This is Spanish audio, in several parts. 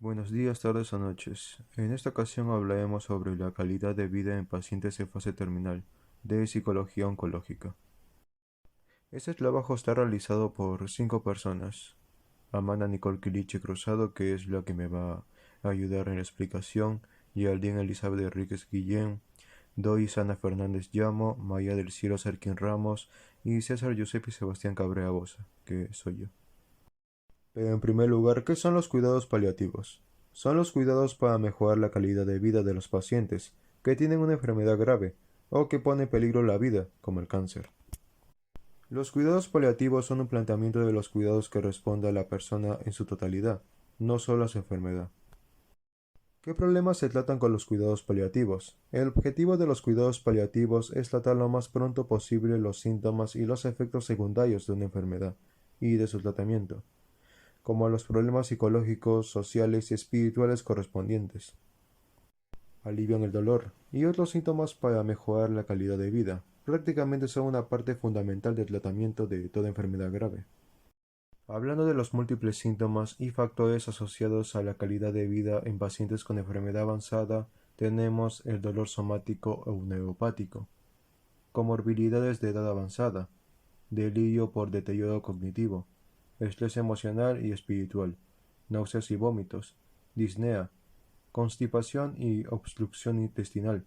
Buenos días, tardes o noches. En esta ocasión hablaremos sobre la calidad de vida en pacientes en fase terminal de psicología oncológica. Este trabajo está realizado por 5 personas. Amanda Nicole Quiliche Cruzado, que es la que me va a ayudar en la explicación, Geraldine Elizabeth Enríquez Guillén, Doy Sana Fernández Llamo, Maya del Cielo Serquín Ramos y César Giuseppe Sebastián Cabrera Bosa, que soy yo. Pero en primer lugar, ¿qué son los cuidados paliativos? Son los cuidados para mejorar la calidad de vida de los pacientes que tienen una enfermedad grave o que pone en peligro la vida, como el cáncer. Los cuidados paliativos son un planteamiento de los cuidados que responde a la persona en su totalidad, no solo a su enfermedad. ¿Qué problemas se tratan con los cuidados paliativos? El objetivo de los cuidados paliativos es tratar lo más pronto posible los síntomas y los efectos secundarios de una enfermedad y de su tratamiento, como a los problemas psicológicos, sociales y espirituales correspondientes. Alivian el dolor y otros síntomas para mejorar la calidad de vida. Prácticamente son una parte fundamental del tratamiento de toda enfermedad grave. Hablando de los múltiples síntomas y factores asociados a la calidad de vida en pacientes con enfermedad avanzada, tenemos el dolor somático o neuropático, comorbilidades de edad avanzada, delirio por deterioro cognitivo, estrés emocional y espiritual, náuseas y vómitos, disnea, constipación y obstrucción intestinal,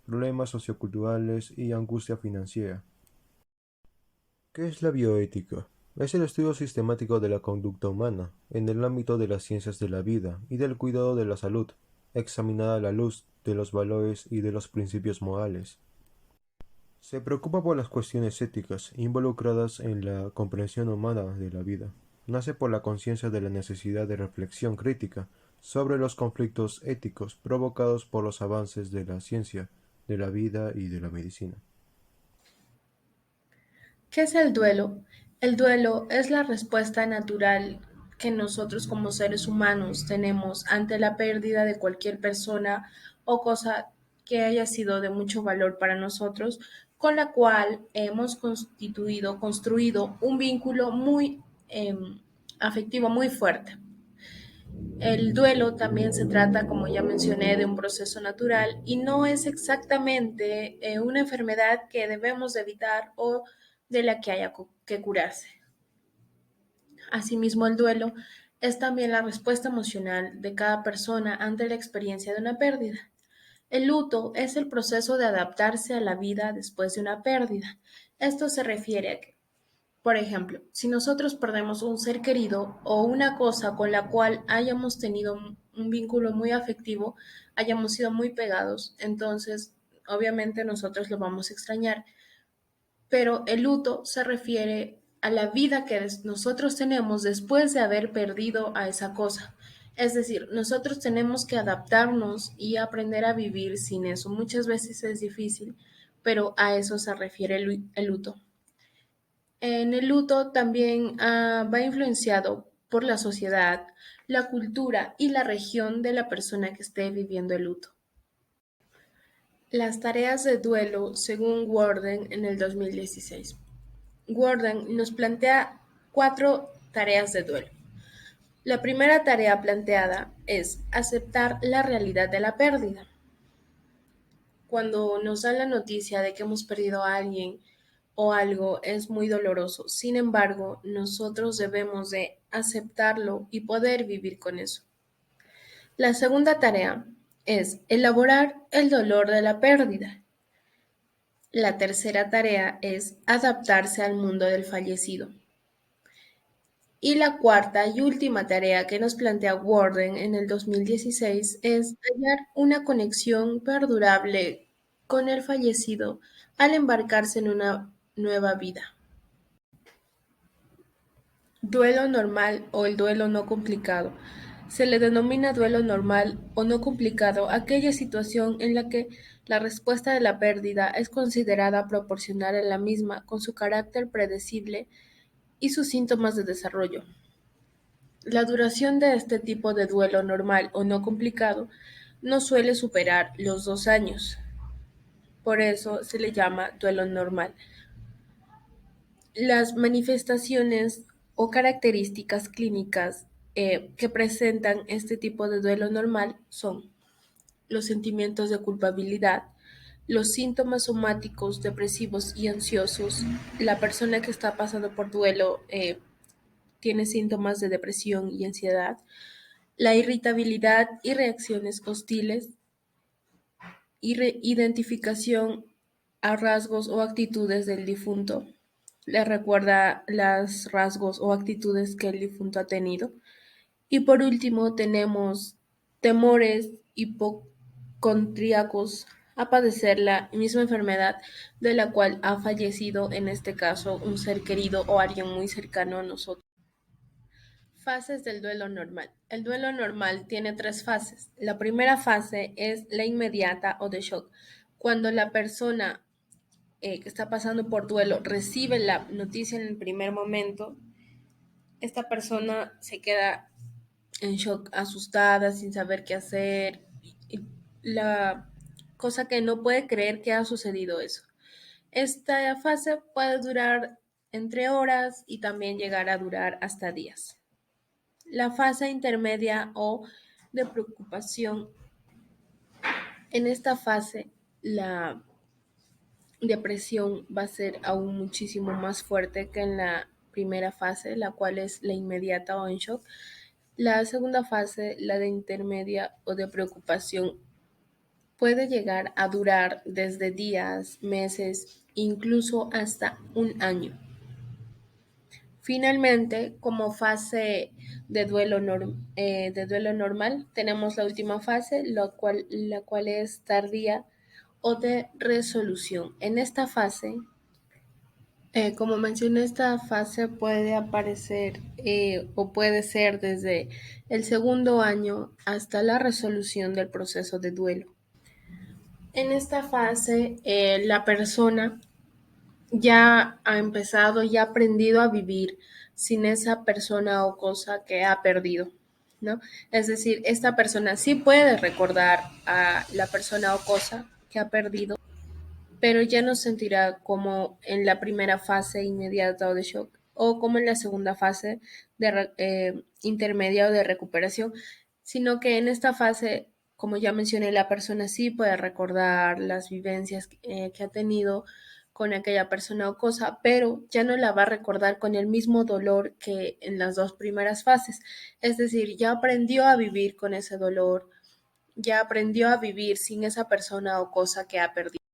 problemas socioculturales y angustia financiera. ¿Qué es la bioética? Es el estudio sistemático de la conducta humana en el ámbito de las ciencias de la vida y del cuidado de la salud, examinada a la luz de los valores y de los principios morales. Se preocupa por las cuestiones éticas involucradas en la comprensión humana de la vida. Nace por la conciencia de la necesidad de reflexión crítica sobre los conflictos éticos provocados por los avances de la ciencia, de la vida y de la medicina. ¿Qué es el duelo? El duelo es la respuesta natural que nosotros como seres humanos tenemos ante la pérdida de cualquier persona o cosa que haya sido de mucho valor para nosotros, con la cual hemos construido un vínculo muy afectivo, muy fuerte. El duelo también se trata, como ya mencioné, de un proceso natural y no es exactamente una enfermedad que debemos evitar o de la que haya que curarse. Asimismo, el duelo es también la respuesta emocional de cada persona ante la experiencia de una pérdida. El luto es el proceso de adaptarse a la vida después de una pérdida. Esto se refiere a que, por ejemplo, si nosotros perdemos un ser querido o una cosa con la cual hayamos tenido un vínculo muy afectivo, hayamos sido muy pegados, entonces obviamente nosotros lo vamos a extrañar, pero el luto se refiere a la vida que nosotros tenemos después de haber perdido a esa cosa. Es decir, nosotros tenemos que adaptarnos y aprender a vivir sin eso. Muchas veces es difícil, pero a eso se refiere el luto. En el luto también va influenciado por la sociedad, la cultura y la región de la persona que esté viviendo el luto. Las tareas de duelo según Worden en el 2016. Worden nos plantea 4 tareas de duelo. La primera tarea planteada es aceptar la realidad de la pérdida. Cuando nos da la noticia de que hemos perdido a alguien o algo es muy doloroso. Sin embargo, nosotros debemos de aceptarlo y poder vivir con eso. La segunda tarea es elaborar el dolor de la pérdida. La tercera tarea es adaptarse al mundo del fallecido. Y la cuarta y última tarea que nos plantea Warden en el 2016 es hallar una conexión perdurable con el fallecido al embarcarse en una nueva vida. Duelo normal o el duelo no complicado. Se le denomina duelo normal o no complicado a aquella situación en la que la respuesta de la pérdida es considerada proporcional a la misma con su carácter predecible y sus síntomas de desarrollo. La duración de este tipo de duelo normal o no complicado no suele superar los 2 años, por eso se le llama duelo normal. Las manifestaciones o características clínicas que presentan este tipo de duelo normal son los sentimientos de culpabilidad, los síntomas somáticos depresivos y ansiosos. La persona que está pasando por duelo tiene síntomas de depresión y ansiedad, la irritabilidad y reacciones hostiles, identificación a rasgos o actitudes del difunto. Le recuerda los rasgos o actitudes que el difunto ha tenido. Y por último tenemos temores hipocondríacos a padecer la misma enfermedad de la cual ha fallecido, en este caso, un ser querido o alguien muy cercano a nosotros. Fases del duelo normal. El duelo normal tiene tres fases. La primera fase es la inmediata o de shock. Cuando la persona que está pasando por duelo recibe la noticia en el primer momento, esta persona se queda en shock, asustada, sin saber qué hacer. Y la cosa que no puede creer que ha sucedido eso. Esta fase puede durar entre horas y también llegar a durar hasta días. La fase intermedia o de preocupación. En esta fase, la depresión va a ser aún muchísimo más fuerte que en la primera fase, la cual es la inmediata o en shock. La segunda fase, la de intermedia o de preocupación, puede llegar a durar desde días, meses, incluso hasta un año. Finalmente, como fase de duelo normal, tenemos la última fase, la cual es tardía o de resolución. En esta fase, como mencioné, esta fase puede aparecer o puede ser desde el segundo año hasta la resolución del proceso de duelo. En esta fase, la persona ya ha empezado, ya ha aprendido a vivir sin esa persona o cosa que ha perdido, ¿no? Es decir, esta persona sí puede recordar a la persona o cosa que ha perdido, pero ya no sentirá como en la primera fase inmediata o de shock o como en la segunda fase de intermedia o de recuperación, sino que en esta fase, como ya mencioné, la persona sí puede recordar las vivencias que ha tenido con aquella persona o cosa, pero ya no la va a recordar con el mismo dolor que en las dos primeras fases. Es decir, ya aprendió a vivir con ese dolor, ya aprendió a vivir sin esa persona o cosa que ha perdido.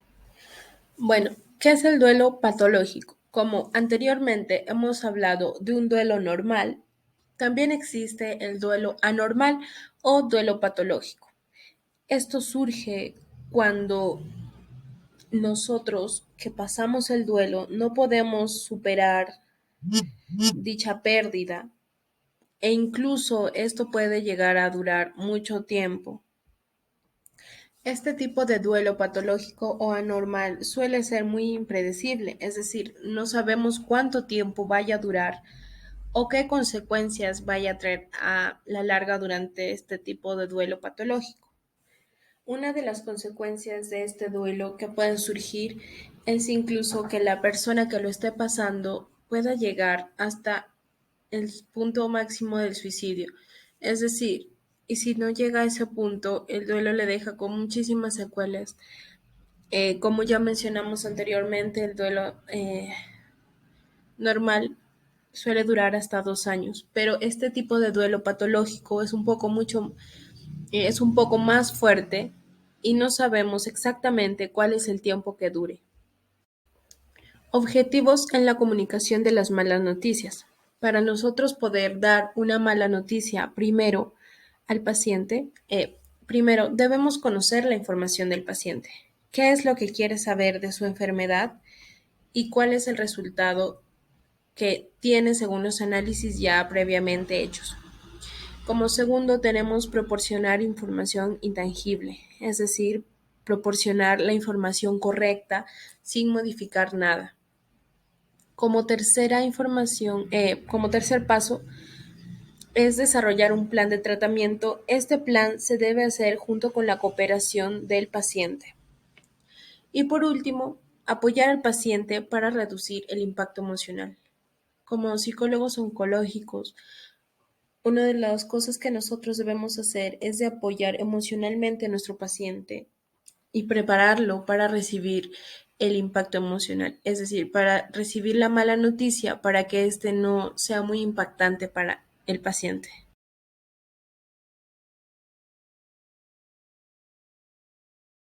Bueno, ¿qué es el duelo patológico? Como anteriormente hemos hablado de un duelo normal, también existe el duelo anormal o duelo patológico. Esto surge cuando nosotros que pasamos el duelo no podemos superar dicha pérdida e incluso esto puede llegar a durar mucho tiempo. Este tipo de duelo patológico o anormal suele ser muy impredecible, es decir, no sabemos cuánto tiempo vaya a durar o qué consecuencias vaya a traer a la larga durante este tipo de duelo patológico. Una de las consecuencias de este duelo que pueden surgir es incluso que la persona que lo esté pasando pueda llegar hasta el punto máximo del suicidio. Es decir, y si no llega a ese punto, el duelo le deja con muchísimas secuelas. Como ya mencionamos anteriormente, el duelo normal suele durar hasta 2 años, pero este tipo de duelo patológico es un poco más fuerte y no sabemos exactamente cuál es el tiempo que dure. Objetivos en la comunicación de las malas noticias. Para nosotros poder dar una mala noticia primero al paciente, primero debemos conocer la información del paciente. ¿Qué es lo que quiere saber de su enfermedad y cuál es el resultado que tiene según los análisis ya previamente hechos? Como segundo, tenemos proporcionar información intangible, es decir, proporcionar la información correcta sin modificar nada. Como tercer paso, es desarrollar un plan de tratamiento. Este plan se debe hacer junto con la cooperación del paciente. Y por último, apoyar al paciente para reducir el impacto emocional. Como psicólogos oncológicos, Una de las cosas que nosotros debemos hacer es de apoyar emocionalmente a nuestro paciente y prepararlo para recibir el impacto emocional, es decir, para recibir la mala noticia para que este no sea muy impactante para el paciente.